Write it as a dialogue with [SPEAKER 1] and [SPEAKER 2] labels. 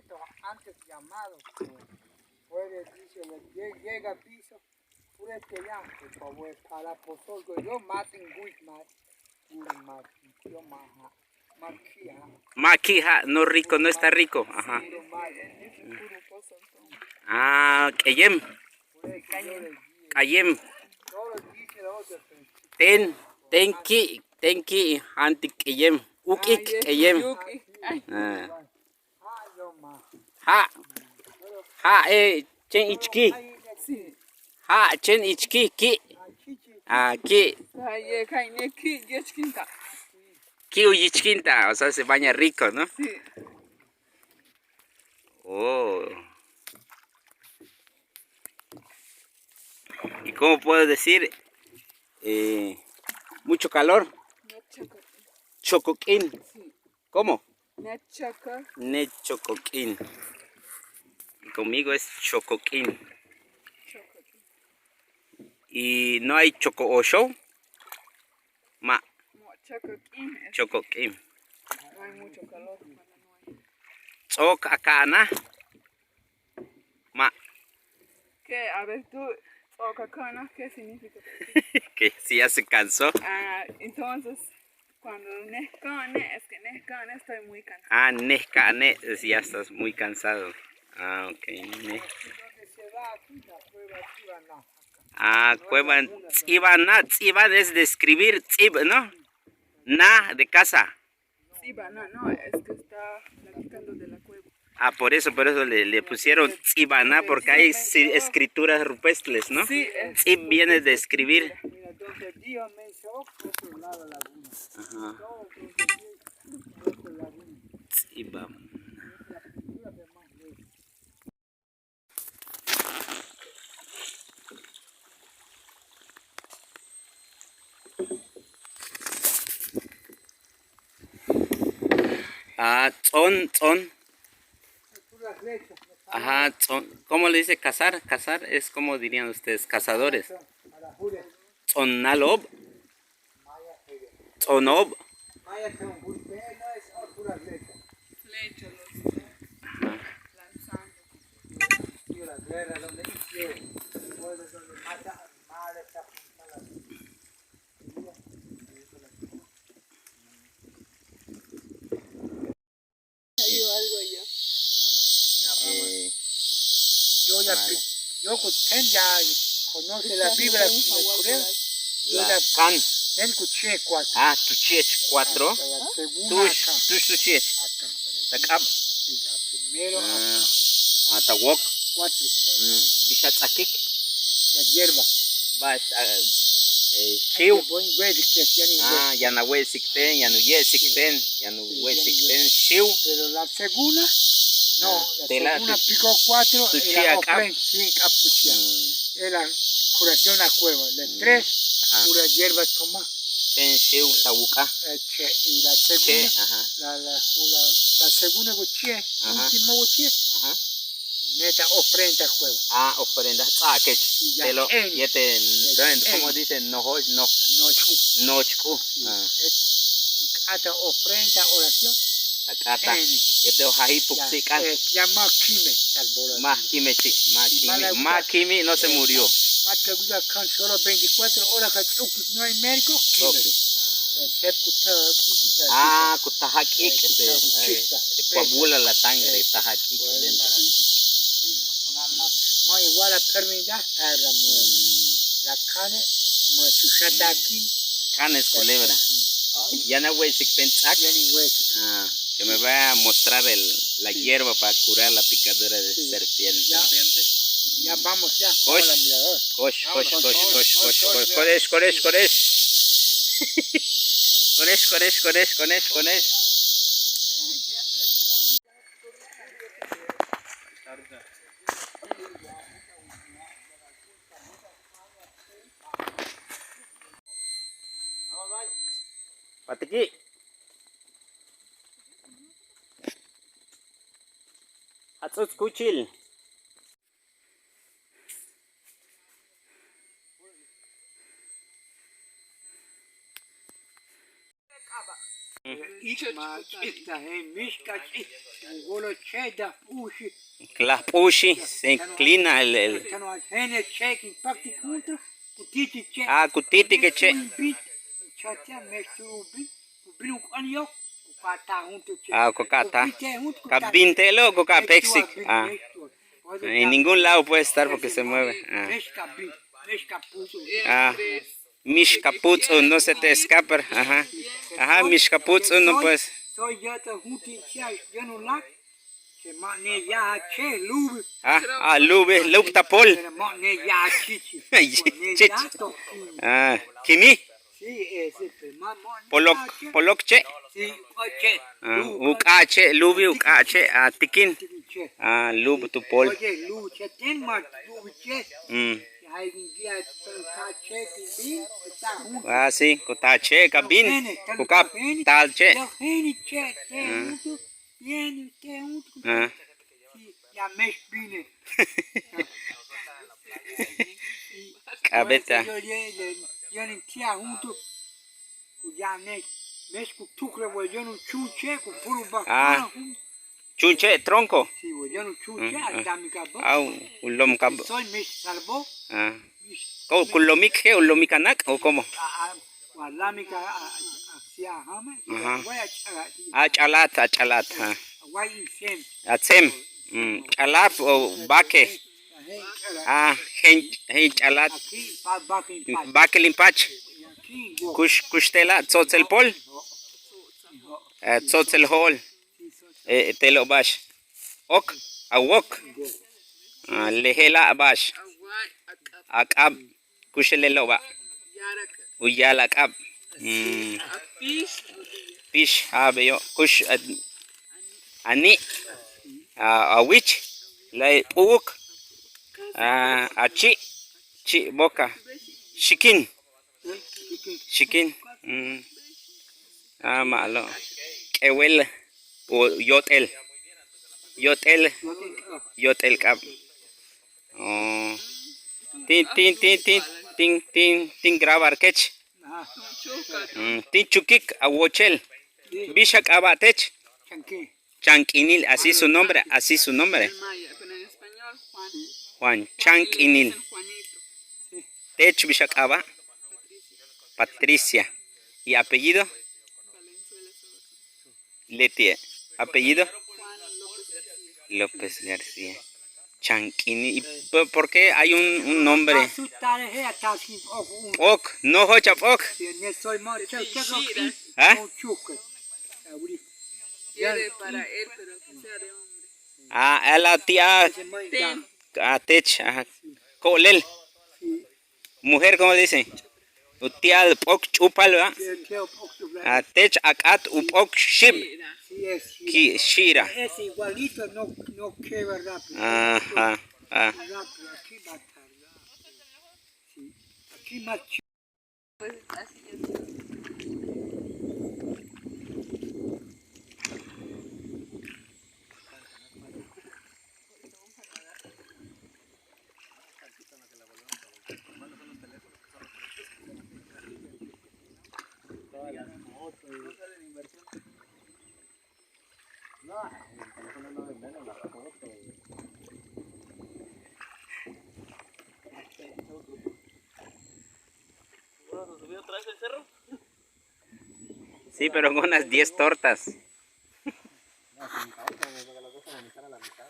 [SPEAKER 1] poquito antes llamado. Puede, dice, llega al piso, puede que ya, por favor, para posolgo, yo maten guismat, yo
[SPEAKER 2] Maquija, no rico, no está rico. Ajá. Ah, Kayem. Kayem. Tenki, anti Kayem. Ukik Kayem. Chen ichki. Chen ichki, ki. Ki. Ki uyichkinta, o sea, se baña rico, ¿no?
[SPEAKER 3] Sí.
[SPEAKER 2] Oh. ¿Y cómo puedo decir? Mucho calor. Chocoquín.
[SPEAKER 3] Sí.
[SPEAKER 2] ¿Cómo?
[SPEAKER 3] Nechoco.
[SPEAKER 2] Nechocoquín. Y conmigo es chocoquín. ¿Y no hay choco o show? Ma.
[SPEAKER 3] Chocoquín.
[SPEAKER 2] Chocoquín.
[SPEAKER 3] No hay mucho calor cuando no hay.
[SPEAKER 2] Choc acá, ¿na? Ma.
[SPEAKER 3] ¿Qué? A ver tú, Ocacana, ¿qué significa?
[SPEAKER 2] Que si ya se cansó.
[SPEAKER 3] Entonces, cuando nescane, es que nescane estoy muy cansado.
[SPEAKER 2] Ah, nescane, si ya estás muy cansado. Ah, ok. Cueva tzibana, tziban es de escribir, tzib, ¿no? Na, de casa.
[SPEAKER 3] Tzibana, no, es que está platicando de la cueva.
[SPEAKER 2] Por eso le pusieron tzibana, porque hay escrituras rupestres, ¿no?
[SPEAKER 3] Sí.
[SPEAKER 2] Tzib viene de escribir. Ajá. Tzibam. Tzon. Ajá, ¿cómo le dice cazar? Cazar es como dirían ustedes, cazadores. Tzonnalob. Tzonob.
[SPEAKER 3] Flechas, lanzando. Cayó algo allá.
[SPEAKER 1] Yo ya conoce la Biblia,
[SPEAKER 2] La can.
[SPEAKER 1] ten cuché 4.
[SPEAKER 2] Tuchiech 4. Tuch tuchiech. Takab.
[SPEAKER 1] Primero
[SPEAKER 2] Tawok.
[SPEAKER 1] 4.
[SPEAKER 2] Bishatzakik.
[SPEAKER 1] La hierba.
[SPEAKER 2] Bash. Shiu. Yanahue sikten, yanuye sikten, yanuwe sikten, shiu.
[SPEAKER 1] Pero la segunda, no, la segunda pico 4,
[SPEAKER 2] tuchia cap.
[SPEAKER 1] Es la curación a cueva. La 3, pura hierba toma.
[SPEAKER 2] Ten shiu tawuka.
[SPEAKER 1] Y la segunda, la segunda gochie, último gochie, meta ofrenda a cueva.
[SPEAKER 2] Ofrenda. Telo, ¿cómo dicen? Nochku.
[SPEAKER 1] Hasta ofrenda, oración.
[SPEAKER 2] Takata. Yete ojahi puxikan.
[SPEAKER 1] Llama Kime.
[SPEAKER 2] Makimi no se murió.
[SPEAKER 1] Solo 24 horas no hay médico.
[SPEAKER 2] Kutahakik. Se coagula la sangre. Tahakik dentro.
[SPEAKER 1] No igual a terminar la carne,
[SPEAKER 2] Carne es culebra. Ya no voy a que me va a mostrar la hierba para curar la picadura de serpiente.
[SPEAKER 1] Ya vamos ya.
[SPEAKER 2] Cosh. Patiki. Atzutz kuchil.
[SPEAKER 1] Machita, Mishka, Golo Cheda, Ushi,
[SPEAKER 2] La pushi, se inclina el...
[SPEAKER 1] Cano Hene Check, Impacti Kunta, Kutiti Check.
[SPEAKER 2] Ah, kutiti que che.
[SPEAKER 1] Chacha, Mestu Bit, Biluk Anyok, Kukata Hunto Check.
[SPEAKER 2] Ah, cocata. Cabintelo, coca pexi. Ah, en ningún lado puede estar porque se mueve. Ah, ah. Mishkaputsu, no se te escapa. Ajá. Ajá, Mishkaputsu no puedes.
[SPEAKER 1] Soy yo te junti yo no la que mane ya che lube.
[SPEAKER 2] Ah, lube, tapol.
[SPEAKER 1] Mane ya chichi.
[SPEAKER 2] Chichi. Ah, kimi.
[SPEAKER 1] Sí, ese
[SPEAKER 2] Polok che.
[SPEAKER 1] Sí, oye.
[SPEAKER 2] Ukache, lube, ukache, ah, tikin. Ah, lube tu pol.
[SPEAKER 1] Oye, luche, ten más lube che. Hay un día está che bin, está junto.
[SPEAKER 2] Ah, sí, cotache, cabin. Coca talche.
[SPEAKER 1] Yo geni che, te junto. Viene, te junto.
[SPEAKER 2] Ah.
[SPEAKER 1] Ya me vine.
[SPEAKER 2] Cabeta.
[SPEAKER 1] Yo no tía junto. Ya ne, me escutucre, yo no chuche, con puro bacana.
[SPEAKER 2] Chunche, tronco.
[SPEAKER 1] Sí, yo no chuche, dame cabo.
[SPEAKER 2] Ah, ulom cab.
[SPEAKER 1] Soy me salvó.
[SPEAKER 2] Ah. ¿Kulomik qué? ¿Ulomikanak o cómo?
[SPEAKER 1] Guardámica hacia Hama.
[SPEAKER 2] Ah, chalat, ah, chalat. Ah.
[SPEAKER 1] Guay sem.
[SPEAKER 2] Atsem. Chalap o baque. Ah, hen chalat.
[SPEAKER 1] Aquí, pa bakin pa.
[SPEAKER 2] Baque limpach.
[SPEAKER 1] Aquí, go.
[SPEAKER 2] Kushtela, tzotzil pol. Tzotzil hol. Telo bash. Ok, awok. Lehela bash. Akab. Kushelelo ba. Uyala akab. Fish, yo. Kush. Ani. Awich. Lai puk. Achi. Chi boka. Shikin. Shikin. Malo. Kewel. O yotel. Yotel kab. Oh. Tin grabar kech. Tin chukik awochel. Bishak abatech. Chanquinil, así su nombre, así su nombre.
[SPEAKER 3] Pero en español, Juan.
[SPEAKER 2] Juan Chanquinil. Tech Bishak aba. Patricia. ¿Y apellido? Letie. ¿Apellido? López García. Chanquini. ¿Y por qué hay un nombre? Ok, no hochap ok. ¿Ah?
[SPEAKER 3] Quiere para él, pero que sea de hombre.
[SPEAKER 2] Ah, la tía. Tech. Colel. Mujer, ¿cómo dice? Tía pok chupal, ¿verdad? Tech akat upok shib. Shira.
[SPEAKER 1] Es igualito, no queda rápido.
[SPEAKER 2] Ajá.
[SPEAKER 1] Rápido, aquí va a tardar. Sí. Aquí más
[SPEAKER 3] Pues así es.
[SPEAKER 4] ¿Subió otra vez el cerro?
[SPEAKER 2] Sí, pero con unas 10 tortas.
[SPEAKER 4] No, sin cabeza, porque las dos se la mitad a la mitad.